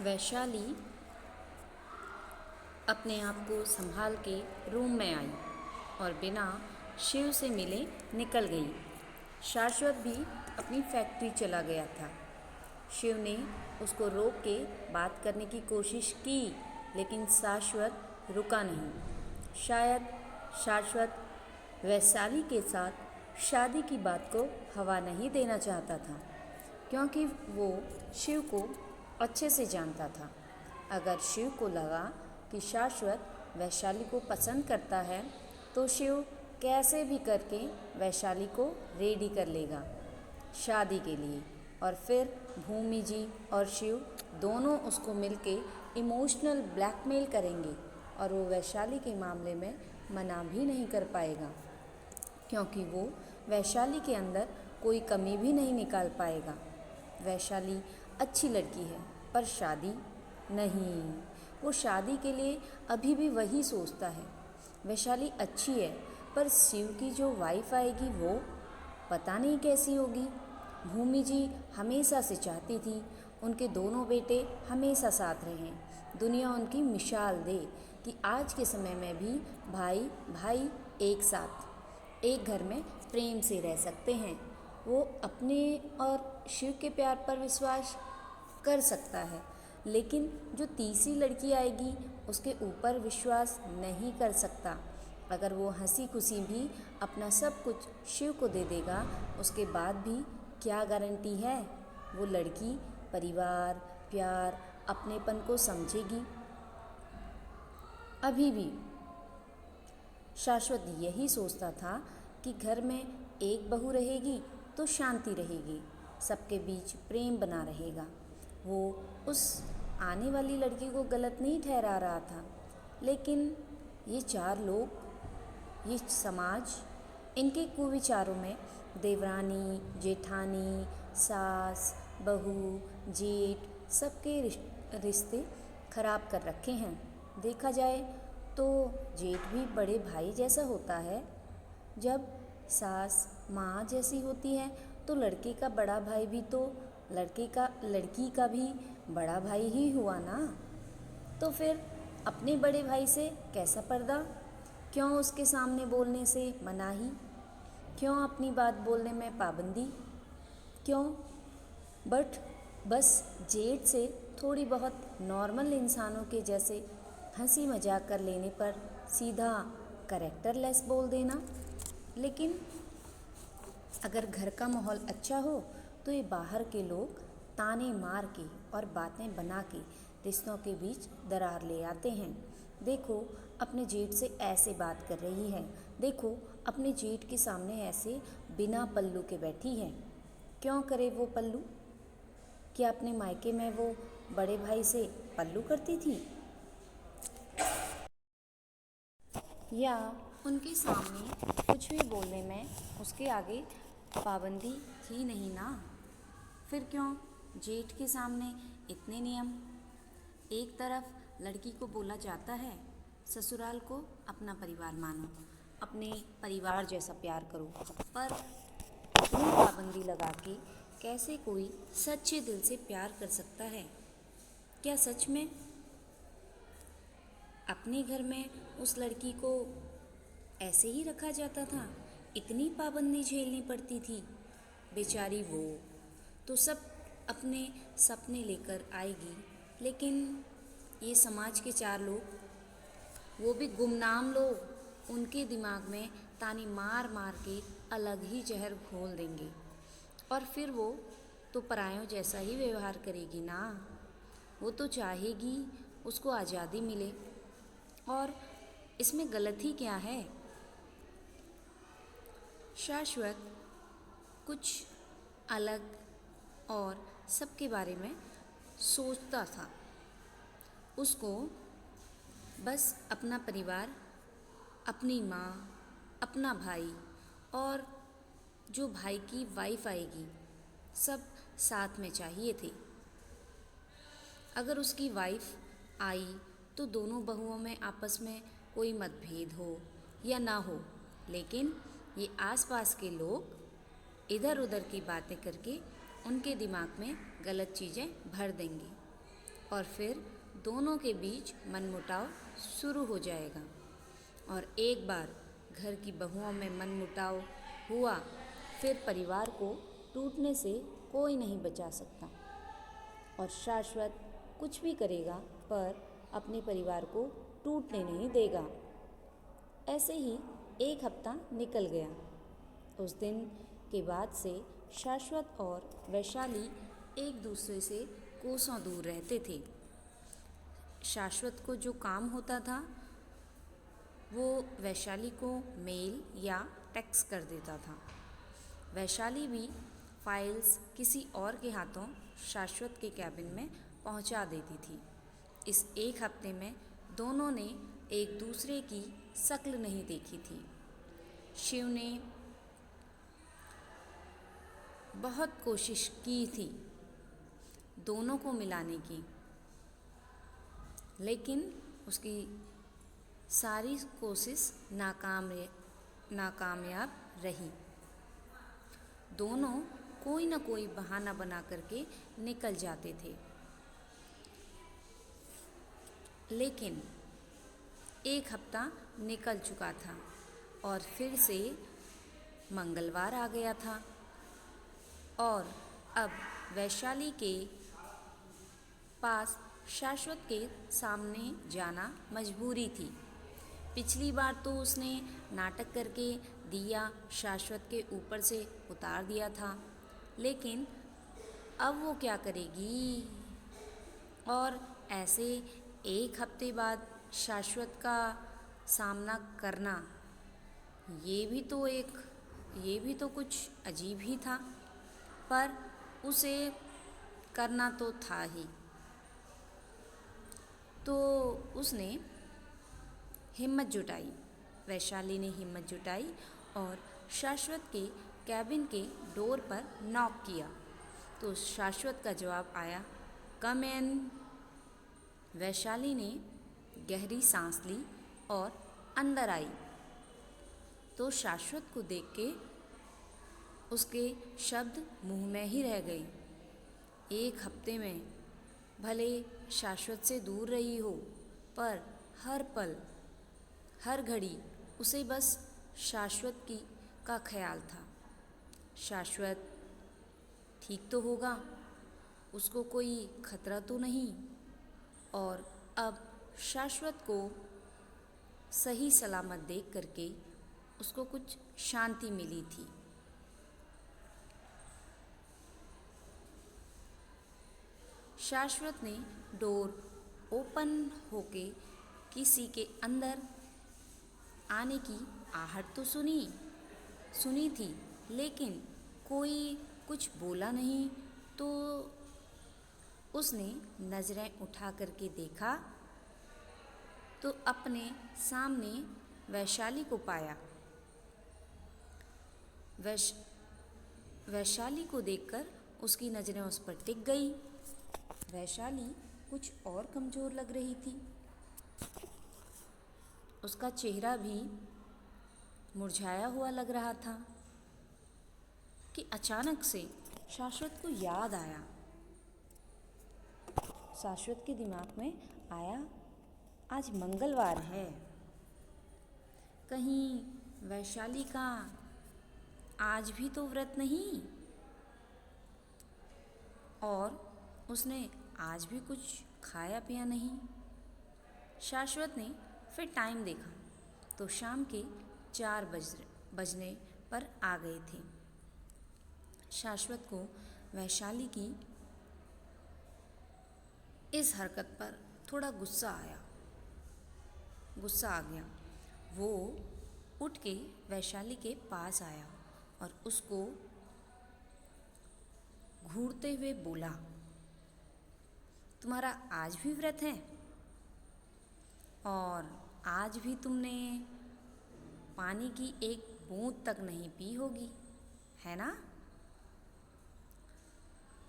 वैशाली अपने आप को संभाल के रूम में आई और बिना शिव से मिले निकल गई। शाश्वत भी अपनी फैक्ट्री चला गया था। शिव ने उसको रोक के बात करने की कोशिश की, लेकिन शाश्वत रुका नहीं। शायद शाश्वत वैशाली के साथ शादी की बात को हवा नहीं देना चाहता था, क्योंकि वो शिव को अच्छे से जानता था। अगर शिव को लगा कि शाश्वत वैशाली को पसंद करता है, तो शिव कैसे भी करके वैशाली को रेडी कर लेगा शादी के लिए। और फिर भूमि जी और शिव दोनों उसको मिलके इमोशनल ब्लैकमेल करेंगे और वो वैशाली के मामले में मना भी नहीं कर पाएगा, क्योंकि वो वैशाली के अंदर कोई कमी भी नहीं निकाल पाएगा। वैशाली अच्छी लड़की है, पर शादी नहीं। वो शादी के लिए अभी भी वही सोचता है। वैशाली अच्छी है, पर शिव की जो वाइफ आएगी वो पता नहीं कैसी होगी। भूमि जी हमेशा से चाहती थी उनके दोनों बेटे हमेशा साथ रहें, दुनिया उनकी मिसाल दे कि आज के समय में भी भाई भाई एक साथ एक घर में प्रेम से रह सकते हैं। वो अपने और शिव के प्यार पर विश्वास कर सकता है, लेकिन जो तीसरी लड़की आएगी उसके ऊपर विश्वास नहीं कर सकता। अगर वो हंसी खुशी भी अपना सब कुछ शिव को दे देगा, उसके बाद भी क्या गारंटी है वो लड़की परिवार, प्यार, अपनेपन को समझेगी। अभी भी शाश्वत यही सोचता था कि घर में एक बहू रहेगी तो शांति रहेगी, सबके बीच प्रेम बना रहेगा। वो उस आने वाली लड़की को गलत नहीं ठहरा रहा था, लेकिन ये चार लोग, ये समाज, इनके कुविचारों में देवरानी, जेठानी, सास, बहू, जेठ सबके रिश्ते खराब कर रखे हैं। देखा जाए तो जेठ भी बड़े भाई जैसा होता है। जब सास माँ जैसी होती है तो लड़के का बड़ा भाई भी तो लड़की का भी बड़ा भाई ही हुआ ना। तो फिर अपने बड़े भाई से कैसा पर्दा? क्यों उसके सामने बोलने से मनाही? क्यों अपनी बात बोलने में पाबंदी? क्यों? बस जेठ से थोड़ी बहुत नॉर्मल इंसानों के जैसे हंसी मजाक कर लेने पर सीधा करेक्टरलेस बोल देना। लेकिन अगर घर का माहौल अच्छा हो तो ये बाहर के लोग ताने मार के और बातें बना के रिश्तों के बीच दरार ले आते हैं। देखो अपने जेठ से ऐसे बात कर रही है, देखो अपने जेठ के सामने ऐसे बिना पल्लू के बैठी है। क्यों करे वो पल्लू? क्या अपने मायके में वो बड़े भाई से पल्लू करती थी, या उनके सामने कुछ भी बोलने में उसके आगे पाबंदी थी नहीं ना? फिर क्यों जेठ के सामने इतने नियम? एक तरफ लड़की को बोला जाता है ससुराल को अपना परिवार मानो, अपने परिवार जैसा प्यार करो, पर इतनी पाबंदी लगा के कैसे कोई सच्चे दिल से प्यार कर सकता है? क्या सच में अपने घर में उस लड़की को ऐसे ही रखा जाता था? इतनी पाबंदी झेलनी पड़ती थी? बेचारी वो तो सब अपने सपने लेकर आएगी, लेकिन ये समाज के चार लोग, वो भी गुमनाम लोग, उनके दिमाग में ताने मार मार के अलग ही जहर घोल देंगे, और फिर वो तो परायों जैसा ही व्यवहार करेगी ना। वो तो चाहेगी उसको आज़ादी मिले, और इसमें गलत ही क्या है? शाश्वत कुछ अलग और सबके बारे में सोचता था। उसको बस अपना परिवार, अपनी माँ, अपना भाई और जो भाई की वाइफ आएगी सब साथ में चाहिए थे। अगर उसकी वाइफ आई तो दोनों बहुओं में आपस में कोई मतभेद हो या ना हो, लेकिन ये आसपास के लोग इधर उधर की बातें करके उनके दिमाग में गलत चीज़ें भर देंगे। और फिर दोनों के बीच मनमुटाव शुरू हो जाएगा। और एक बार घर की बहुओं में मनमुटाव हुआ, फिर परिवार को टूटने से कोई नहीं बचा सकता। और शाश्वत कुछ भी करेगा पर अपने परिवार को टूटने नहीं देगा। ऐसे ही एक हफ्ता निकल गया। उस दिन के बाद से शाश्वत और वैशाली एक दूसरे से कोसों दूर रहते थे। शाश्वत को जो काम होता था वो वैशाली को मेल या टेक्स्ट कर देता था। वैशाली भी फाइल्स किसी और के हाथों शाश्वत के कैबिन में पहुंचा देती थी। इस एक हफ्ते में दोनों ने एक दूसरे की शक्ल नहीं देखी थी। शिव ने बहुत कोशिश की थी दोनों को मिलाने की, लेकिन उसकी सारी कोशिश नाकामयाब रही। दोनों कोई न कोई बहाना बना करके निकल जाते थे। लेकिन एक हफ्ता निकल चुका था और फिर से मंगलवार आ गया था और अब वैशाली के पास शाश्वत के सामने जाना मजबूरी थी। पिछली बार तो उसने नाटक करके दिया शाश्वत के ऊपर से उतार दिया था, लेकिन अब वो क्या करेगी? और ऐसे एक हफ्ते बाद शाश्वत का सामना करना, ये भी तो कुछ अजीब ही था, पर उसे करना तो था ही। तो उसने हिम्मत जुटाई, वैशाली ने हिम्मत जुटाई और शाश्वत के कैबिन के डोर पर नॉक किया। तो शाश्वत का जवाब आया, कम इन। वैशाली ने गहरी सांस ली और अंदर आई तो शाश्वत को देख के उसके शब्द मुंह में ही रह गए। एक हफ्ते में भले शाश्वत से दूर रही हो, पर हर पल हर घड़ी उसे बस शाश्वत का ख्याल था। शाश्वत ठीक तो होगा, उसको कोई खतरा तो नहीं। और अब शाश्वत को सही सलामत देख करके उसको कुछ शांति मिली थी। शाश्वत ने डोर ओपन होके किसी के अंदर आने की आहट तो सुनी थी, लेकिन कोई कुछ बोला नहीं। तो उसने नजरें उठा करके देखा तो अपने सामने वैशाली को पाया। वैशाली को देखकर उसकी नजरें उस पर टिक गई। वैशाली कुछ और कमजोर लग रही थी। उसका चेहरा भी मुरझाया हुआ लग रहा था कि अचानक से शाश्वत को याद आया। शाश्वत के दिमाग में आया, आज मंगलवार है, कहीं वैशाली का आज भी तो व्रत नहीं, और उसने आज भी कुछ खाया पिया नहीं। शाश्वत ने फिर टाइम देखा तो शाम के 4 बजने पर आ गए थे। शाश्वत को वैशाली की इस हरकत पर थोड़ा गुस्सा आ गया। वो उठ के वैशाली के पास आया और उसको घूरते हुए बोला, तुम्हारा आज भी व्रत है और आज भी तुमने पानी की एक बूंद तक नहीं पी होगी, है ना?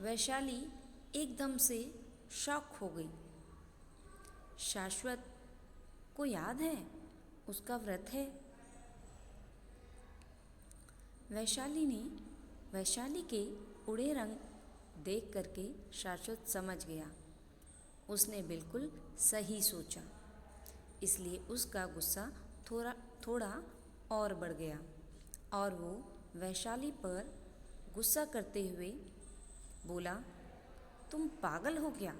वैशाली एकदम से शॉक हो गई। शाश्वत को याद है उसका व्रत है। वैशाली के उड़े रंग देख करके शाश्वत समझ गया उसने बिल्कुल सही सोचा, इसलिए उसका गुस्सा थोड़ा थोड़ा और बढ़ गया और वो वैशाली पर गुस्सा करते हुए बोला, तुम पागल हो क्या?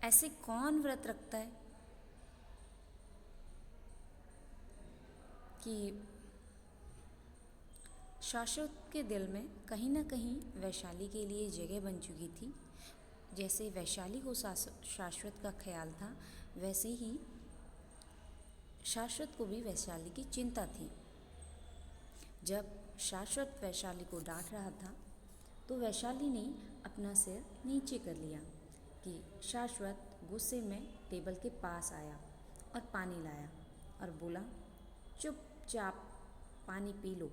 ऐसे कौन व्रत रखता है कि शाश्वत के दिल में कहीं ना कहीं वैशाली के लिए जगह बन चुकी थी। जैसे वैशाली को शाश्वत का ख्याल था, वैसे ही शाश्वत को भी वैशाली की चिंता थी। जब शाश्वत वैशाली को डांट रहा था तो वैशाली ने अपना सिर नीचे कर लिया कि शाश्वत गुस्से में टेबल के पास आया और पानी लाया और बोला, चुपचाप पानी पी लो।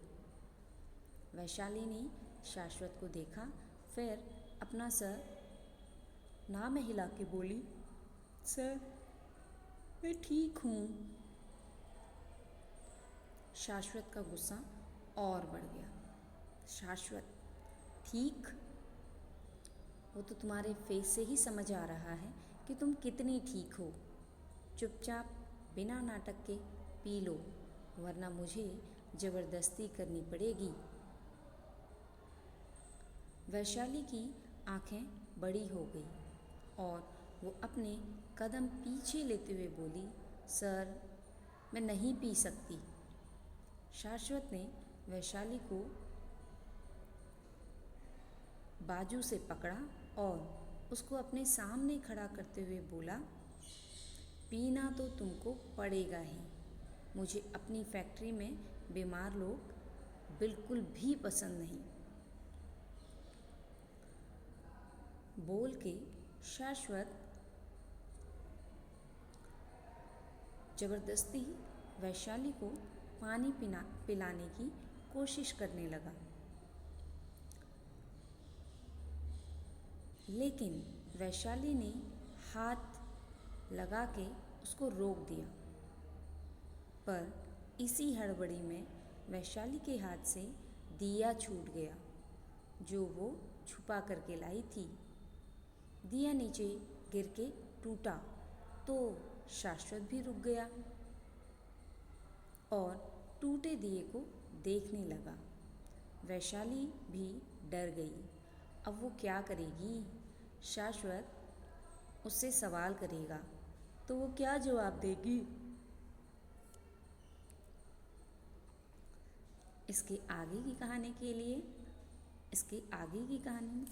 वैशाली ने शाश्वत को देखा, फिर अपना सर ना में हिला के बोली, सर मैं ठीक हूँ। शाश्वत का गुस्सा और बढ़ गया। शाश्वत ठीक? वो तो तुम्हारे फेस से ही समझ आ रहा है कि तुम कितनी ठीक हो। चुपचाप बिना नाटक के पी लो, वरना मुझे ज़बरदस्ती करनी पड़ेगी। वैशाली की आंखें बड़ी हो गई और वो अपने कदम पीछे लेते हुए बोली, सर मैं नहीं पी सकती। शाश्वत ने वैशाली को बाजू से पकड़ा और उसको अपने सामने खड़ा करते हुए बोला, पीना तो तुमको पड़ेगा ही। मुझे अपनी फैक्ट्री में बीमार लोग बिल्कुल भी पसंद नहीं। बोल के शाश्वत ज़बरदस्ती वैशाली को पानी पिलाने की कोशिश करने लगा, लेकिन वैशाली ने हाथ लगा के उसको रोक दिया। पर इसी हड़बड़ी में वैशाली के हाथ से दिया छूट गया जो वो छुपा करके लाई थी। दिया नीचे गिर के टूटा तो शाश्वत भी रुक गया और टूटे दिए को देखने लगा। वैशाली भी डर गई। अब वो क्या करेगी? शाश्वत उससे सवाल करेगा तो वो क्या जवाब देगी? इसके आगे की कहानी के लिए इसकी आगे की कहानी